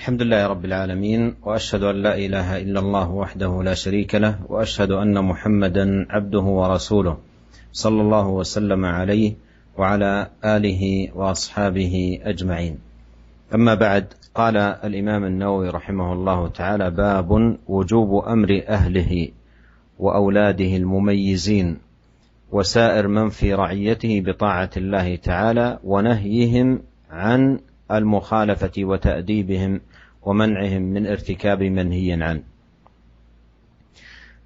الحمد لله رب العالمين، وأشهد أن لا إله إلا الله وحده لا شريك له، وأشهد أن محمدا عبده ورسوله صلى الله وسلم عليه وعلى آله وأصحابه أجمعين. أما بعد، قال الإمام النووي رحمه الله تعالى: باب وجوب أمر أهله وأولاده المميزين وسائر من في رعيته بطاعة الله تعالى، ونهيهم عن المخالفة وتأديبهم ومنعهم من ارتكاب منهي عنه.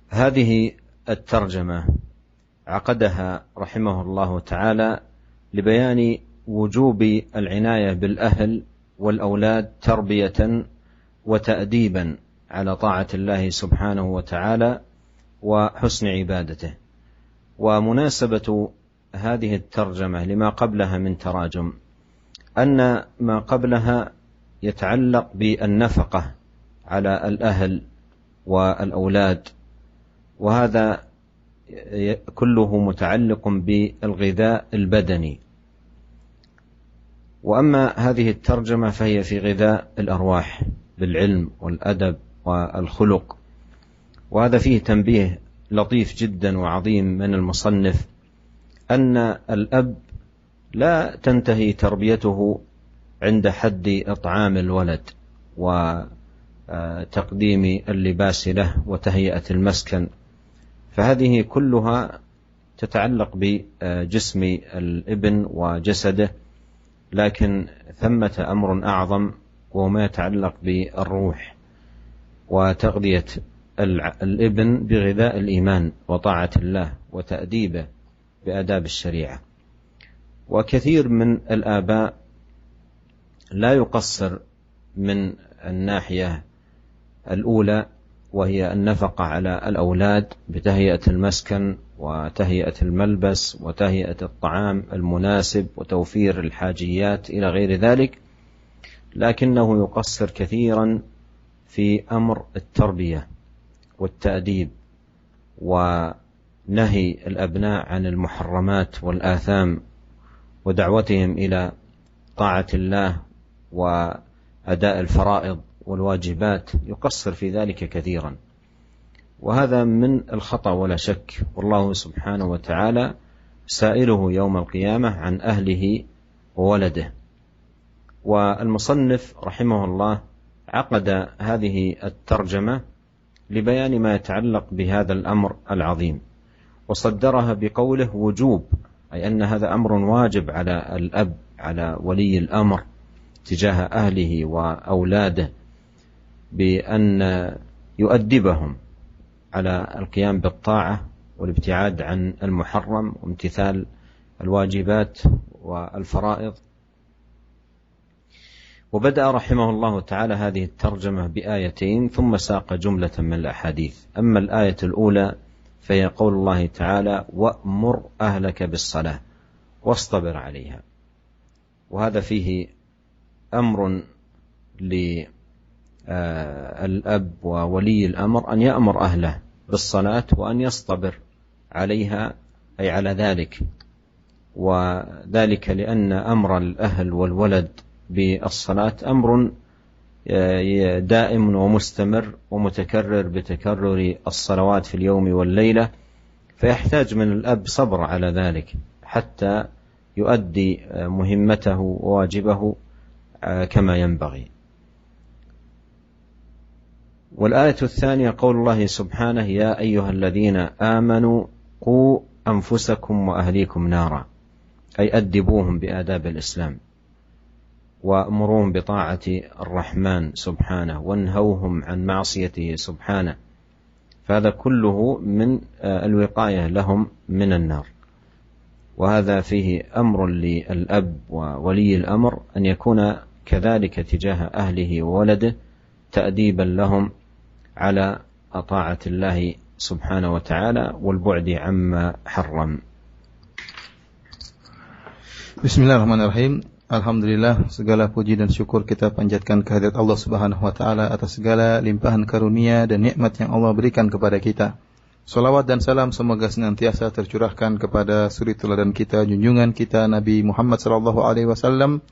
هذه الترجمة عقدها رحمه الله تعالى لبيان وجوب العناية بالأهل والأولاد تربية وتأديبا على طاعة الله سبحانه وتعالى وحسن عبادته. ومناسبة هذه الترجمة لما قبلها من تراجم أن ما قبلها يتعلق بالنفقة على الأهل والأولاد، وهذا كله متعلق بالغذاء البدني. وأما هذه الترجمة فهي في غذاء الأرواح بالعلم والأدب والخلق. وهذا فيه تنبيه لطيف جدا وعظيم من المصنف، أن الأب لا تنتهي تربيته عند حد إطعام الولد وتقديم اللباس له وتهيئة المسكن، فهذه كلها تتعلق بجسم الابن وجسده، لكن ثمة أمر أعظم وهو ما يتعلق بالروح وتغذية الابن بغذاء الإيمان وطاعة الله وتأديبه بآداب الشريعة. وكثير من الآباء لا يقصر من الناحية الأولى، وهي النفقة على الأولاد بتهيئة المسكن وتهيئة الملبس وتهيئة الطعام المناسب وتوفير الحاجيات إلى غير ذلك، لكنه يقصر كثيرا في أمر التربية والتأديب ونهي الأبناء عن المحرمات والآثام ودعوتهم إلى طاعة الله وأداء الفرائض والواجبات، يقصر في ذلك كثيرا، وهذا من الخطأ ولا شك. والله سبحانه وتعالى سائله يوم القيامة عن أهله وولده. والمصنف رحمه الله عقد هذه الترجمة لبيان ما يتعلق بهذا الأمر العظيم، وصدرها بقوله وجوب، أي أن هذا أمر واجب على الأب، على ولي الأمر تجاه أهله وأولاده، بأن يؤدبهم على القيام بالطاعة والابتعاد عن المحرم وامتثال الواجبات والفرائض. وبدأ رحمه الله تعالى هذه الترجمة بآيتين ثم ساق جملة من الأحاديث. أما الآية الأولى فهي قول الله تعالى: وأمر أهلك بالصلاة واصطبر عليها. وهذا فيه أمر للأب وولي الأمر أن يأمر أهله بالصلاة وأن يصطبر عليها، أي على ذلك، وذلك لأن أمر الأهل والولد بالصلاة أمر دائم ومستمر ومتكرر بتكرر الصلوات في اليوم والليلة، فيحتاج من الأب صبر على ذلك حتى يؤدي مهمته وواجبه كما ينبغي. والآية الثانية قول الله سبحانه: يا أيها الذين آمنوا قوا أنفسكم وأهليكم نارا، أي أدبوهم بآداب الإسلام وأمروهم بطاعة الرحمن سبحانه وانهوهم عن معصيته سبحانه، فهذا كله من الوقاية لهم من النار. وهذا فيه أمر للأب وولي الأمر أن يكون كذلك تجاه أهله وولده تأديبا لهم على طاعة الله سبحانه وتعالى والبعد عما حرم. Bismillahirrahmanirrahim. Alhamdulillah, segala puji dan syukur kita panjatkan kehadirat Allah Subhanahu wa taala atas segala limpahan karunia dan nikmat yang Allah berikan kepada kita. Salawat dan salam semoga senantiasa tercurahkan kepada suri teladan kita, junjungan kita Nabi Muhammad sallallahu alaihi wasallam,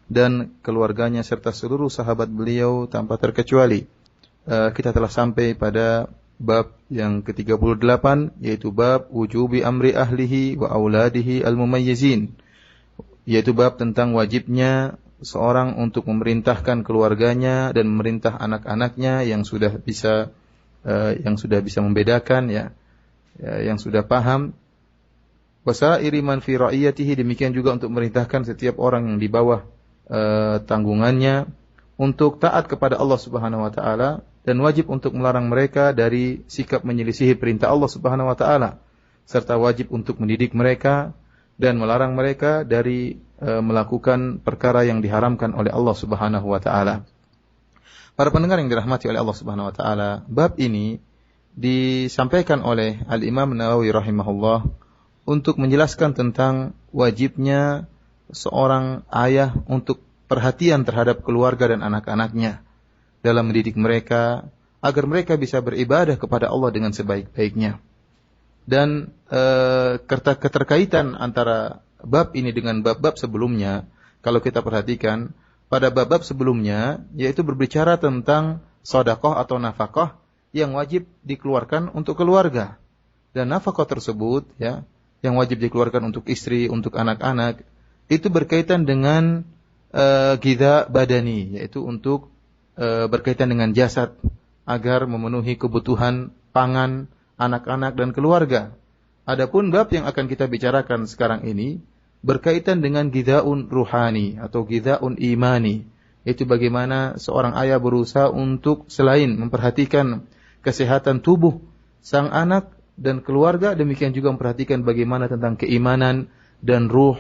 dan keluarganya serta seluruh sahabat beliau tanpa terkecuali. Kita telah sampai pada bab yang ke-38, yaitu bab wujubi amri ahlihi wa auladihi al-mumayyizin, yaitu bab tentang wajibnya seorang untuk memerintahkan keluarganya dan memerintah anak-anaknya yang sudah bisa membedakan, yang sudah paham. Wasairi man fi ra'iyatihi, demikian juga untuk memerintahkan setiap orang yang di bawah tanggungannya untuk taat kepada Allah Subhanahu wa taala, dan wajib untuk melarang mereka dari sikap menyelisihi perintah Allah Subhanahu wa taala, serta wajib untuk mendidik mereka dan melarang mereka dari melakukan perkara yang diharamkan oleh Allah Subhanahu wa taala. Para pendengar yang dirahmati oleh Allah Subhanahu wa taala, bab ini disampaikan oleh Al-Imam Nawawi rahimahullah untuk menjelaskan tentang wajibnya seorang ayah untuk perhatian terhadap keluarga dan anak-anaknya dalam mendidik mereka agar mereka bisa beribadah kepada Allah dengan sebaik-baiknya. Dan keterkaitan antara bab ini dengan bab-bab sebelumnya, kalau kita perhatikan pada bab-bab sebelumnya, yaitu berbicara tentang sedekah atau nafkah yang wajib dikeluarkan untuk keluarga. Dan nafkah tersebut, yang wajib dikeluarkan untuk istri, untuk anak-anak, itu berkaitan dengan gidha badani, yaitu untuk berkaitan dengan jasad, agar memenuhi kebutuhan pangan anak-anak dan keluarga. Adapun bab yang akan kita bicarakan sekarang ini berkaitan dengan gidhaun ruhani atau gidhaun imani, yaitu bagaimana seorang ayah berusaha untuk selain memperhatikan kesehatan tubuh sang anak dan keluarga, demikian juga memperhatikan bagaimana tentang keimanan dan ruh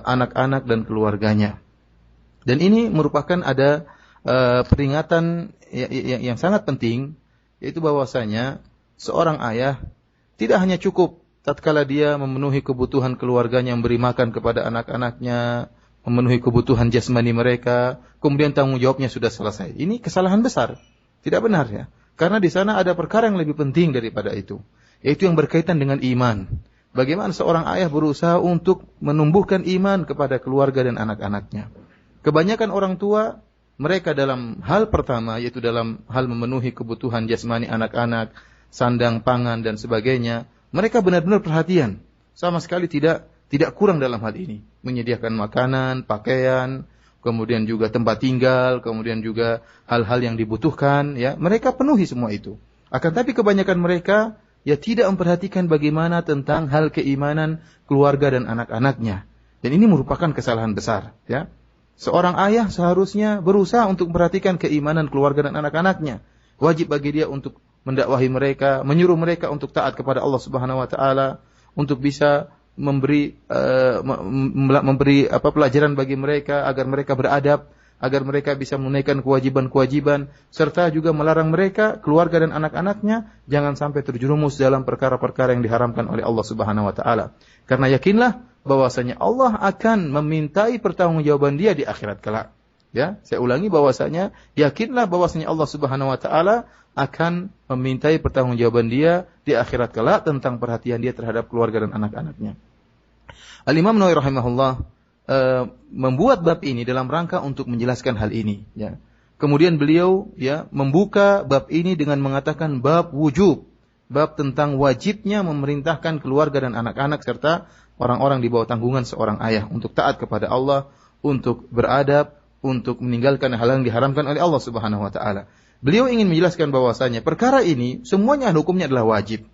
anak-anak dan keluarganya. Dan ini merupakan ada peringatan yang sangat penting, yaitu bahwasanya seorang ayah tidak hanya cukup tatkala dia memenuhi kebutuhan keluarganya, memberi makan kepada anak-anaknya, memenuhi kebutuhan jasmani mereka, kemudian tanggung jawabnya sudah selesai. Ini kesalahan besar, tidak benar karena di sana ada perkara yang lebih penting daripada itu, yaitu yang berkaitan dengan iman. Bagaimana seorang ayah berusaha untuk menumbuhkan iman kepada keluarga dan anak-anaknya. Kebanyakan orang tua, mereka dalam hal pertama, yaitu dalam hal memenuhi kebutuhan jasmani anak-anak, sandang, pangan, dan sebagainya, mereka benar-benar perhatian. Sama sekali tidak kurang dalam hal ini. Menyediakan makanan, pakaian, kemudian juga tempat tinggal, kemudian juga hal-hal yang dibutuhkan. Mereka penuhi semua itu. Akan tapi kebanyakan mereka tidak memperhatikan bagaimana tentang hal keimanan keluarga dan anak-anaknya. Dan ini merupakan kesalahan besar. Seorang ayah seharusnya berusaha untuk memperhatikan keimanan keluarga dan anak-anaknya. Wajib bagi dia untuk mendakwahi mereka, menyuruh mereka untuk taat kepada Allah Subhanahu wa taala, untuk bisa memberi pelajaran bagi mereka agar mereka beradab, agar mereka bisa menunaikan kewajiban-kewajiban, serta juga melarang mereka, keluarga dan anak-anaknya, jangan sampai terjerumus dalam perkara-perkara yang diharamkan oleh Allah Subhanahu wa taala. Karena yakinlah bahwasanya Allah akan memintai pertanggungjawaban dia di akhirat kelak. Saya ulangi bahwasanya yakinlah bahwasanya Allah Subhanahu wa taala akan memintai pertanggungjawaban dia di akhirat kelak tentang perhatian dia terhadap keluarga dan anak-anaknya. Al-Imam Nawawi rahimahullah membuat bab ini dalam rangka untuk menjelaskan hal ini. Kemudian beliau membuka bab ini dengan mengatakan bab wujub, bab tentang wajibnya memerintahkan keluarga dan anak-anak serta orang-orang di bawah tanggungan seorang ayah untuk taat kepada Allah, untuk beradab, untuk meninggalkan hal yang diharamkan oleh Allah Subhanahu wa taala. Beliau ingin menjelaskan bahwasanya perkara ini semuanya hukumnya adalah wajib.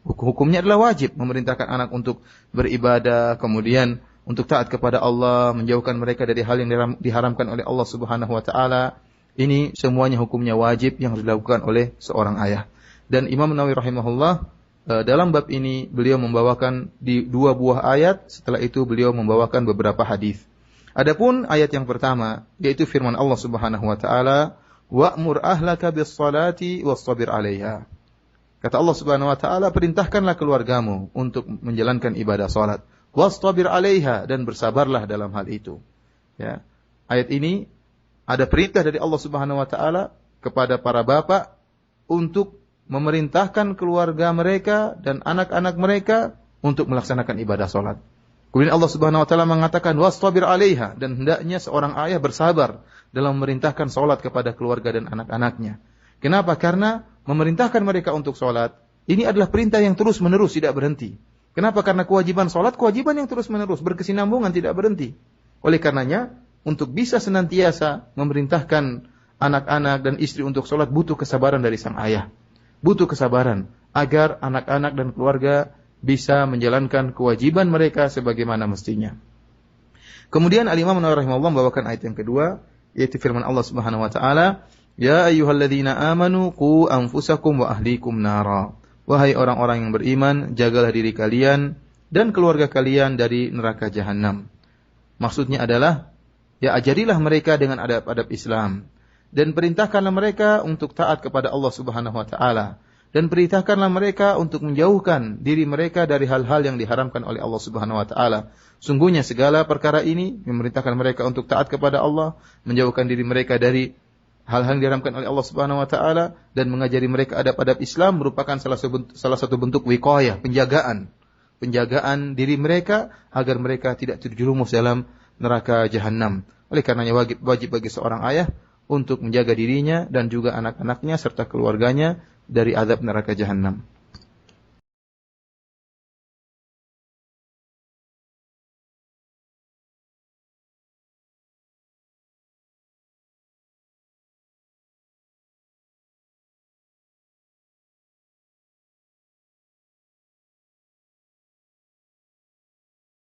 Hukumnya adalah wajib memerintahkan anak untuk beribadah, kemudian untuk taat kepada Allah, menjauhkan mereka dari hal yang diharamkan oleh Allah Subhanahu wa taala. Ini semuanya hukumnya wajib yang harus dilakukan oleh seorang ayah. Dan Imam Nawawi rahimahullah dalam bab ini beliau membawakan di 2 buah ayat, setelah itu beliau membawakan beberapa hadis. Adapun ayat yang pertama yaitu firman Allah Subhanahu wa taala, "Wa'mur ahlaka bis-shalati wastabir 'alaiha." Kata Allah Subhanahu wa taala, perintahkanlah keluargamu untuk menjalankan ibadah salat, wastabir 'alaiha, dan bersabarlah dalam hal itu. Ayat ini ada perintah dari Allah Subhanahu wa taala kepada para bapak untuk memerintahkan keluarga mereka dan anak-anak mereka untuk melaksanakan ibadah salat. Kemudian Allah Subhanahu wa taala mengatakan wastabir 'alaiha, dan hendaknya seorang ayah bersabar dalam memerintahkan salat kepada keluarga dan anak-anaknya. Kenapa? Karena memerintahkan mereka untuk salat ini adalah perintah yang terus-menerus tidak berhenti. Kenapa? Karena kewajiban salat kewajiban yang terus-menerus, berkesinambungan, tidak berhenti. Oleh karenanya, untuk bisa senantiasa memerintahkan anak-anak dan istri untuk salat butuh kesabaran dari sang ayah. Butuh kesabaran agar anak-anak dan keluarga bisa menjalankan kewajiban mereka sebagaimana mestinya. Kemudian Al-Imam An-Nawawi rahimahullah membawakan ayat yang kedua, yaitu firman Allah Subhanahu wa taala, "Ya ayyuhalladzina amanu qu anfusakum wa ahlikum nara." Wahai orang-orang yang beriman, jagalah diri kalian dan keluarga kalian dari neraka jahanam. Maksudnya adalah, ya ajarilah mereka dengan adab-adab Islam dan perintahkanlah mereka untuk taat kepada Allah Subhanahu wa taala. Dan perintahkanlah mereka untuk menjauhkan diri mereka dari hal-hal yang diharamkan oleh Allah Subhanahu wa taala. Sungguhnya segala perkara ini memerintahkan mereka untuk taat kepada Allah, menjauhkan diri mereka dari hal-hal yang diharamkan oleh Allah Subhanahu wa taala, dan mengajari mereka adab-adab Islam merupakan salah satu bentuk wiqayah, penjagaan diri mereka agar mereka tidak terjerumus dalam neraka jahanam. Oleh karenanya wajib bagi seorang ayah untuk menjaga dirinya dan juga anak-anaknya serta keluarganya dari azab neraka jahanam.